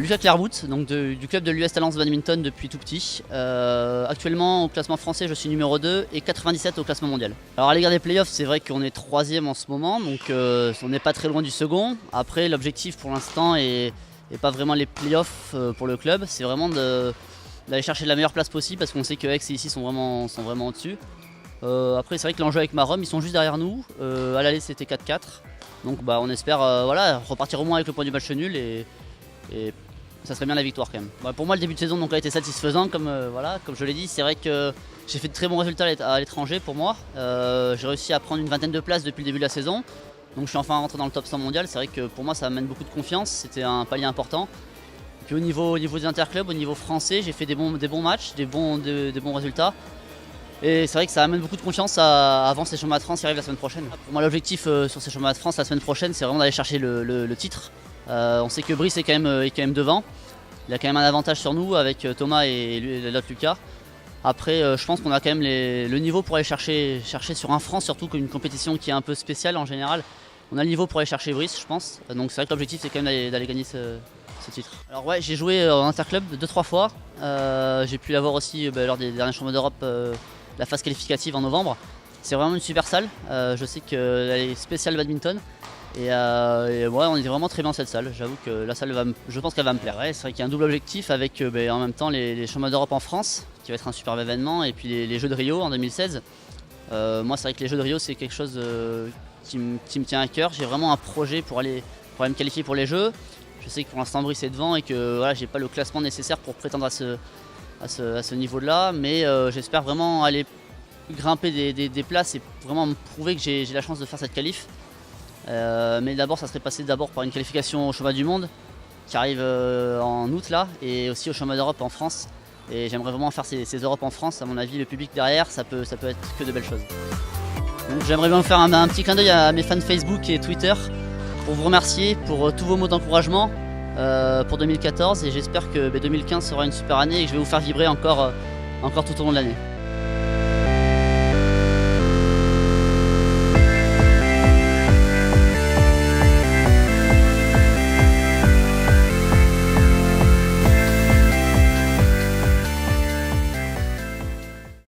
Lucas Clairbout, donc du club de l'US Talence Badminton depuis tout petit. Actuellement au classement français je suis numéro 2 et 97 au classement mondial. Alors à l'égard des playoffs, c'est vrai qu'on est 3e en ce moment, donc on n'est pas très loin du second. Après l'objectif pour l'instant est pas vraiment les playoffs pour le club, c'est vraiment d'aller chercher la meilleure place possible parce qu'on sait que Aix et ici sont vraiment au-dessus. Après c'est vrai que l'enjeu avec Marom, ils sont juste derrière nous, à l'aller c'était 4-4. Donc on espère repartir au moins avec le point du match nul et ça serait bien la victoire quand même. Pour moi le début de saison donc, a été satisfaisant comme je l'ai dit. C'est vrai que j'ai fait de très bons résultats à l'étranger pour moi. J'ai réussi à prendre une vingtaine de places depuis le début de la saison. Donc je suis enfin rentré dans le top 100 mondial. C'est vrai que pour moi ça amène beaucoup de confiance, c'était un palier important. Et puis au niveau des interclubs, au niveau français, j'ai fait des bons matchs, des bons résultats. Et c'est vrai que ça amène beaucoup de confiance avant ces championnats de France qui arrivent la semaine prochaine. Pour moi l'objectif sur ces championnats de France la semaine prochaine c'est vraiment d'aller chercher le titre. On sait que Brice est quand même devant. Il a quand même un avantage sur nous avec Thomas et l'autre Lucas. Après je pense qu'on a quand même le niveau pour aller chercher sur un France, surtout qu'une compétition qui est un peu spéciale en général. On a le niveau pour aller chercher Brice je pense. Donc c'est vrai que l'objectif c'est quand même d'aller gagner ce titre. Alors ouais, j'ai joué en interclub 2-3 fois. J'ai pu l'avoir aussi lors des derniers championnats d'Europe. La phase qualificative en novembre. C'est vraiment une super salle, je sais qu'elle est spéciale badminton et ouais, on était vraiment très bien dans cette salle. J'avoue que la salle je pense qu'elle va me plaire. Ouais, c'est vrai qu'il y a un double objectif avec en même temps les championnats d'Europe en France qui va être un superbe événement et puis les Jeux de Rio en 2016. Moi c'est vrai que les Jeux de Rio c'est quelque chose qui me tient à cœur. J'ai vraiment un projet pour aller me qualifier pour les Jeux. Je sais que pour l'instant Brice est devant et que voilà, j'ai pas le classement nécessaire pour prétendre à ce niveau-là, mais j'espère vraiment aller grimper des places et vraiment me prouver que j'ai la chance de faire cette qualif. Mais d'abord, ça serait passer par une qualification au championnat du monde qui arrive en août là, et aussi au championnat d'Europe en France. Et j'aimerais vraiment faire ces Europes en France. À mon avis, le public derrière, ça peut être que de belles choses. Donc j'aimerais bien faire un petit clin d'œil à mes fans Facebook et Twitter pour vous remercier pour tous vos mots d'encouragement. Pour 2014 et j'espère que 2015 sera une super année et que je vais vous faire vibrer encore tout au long de l'année.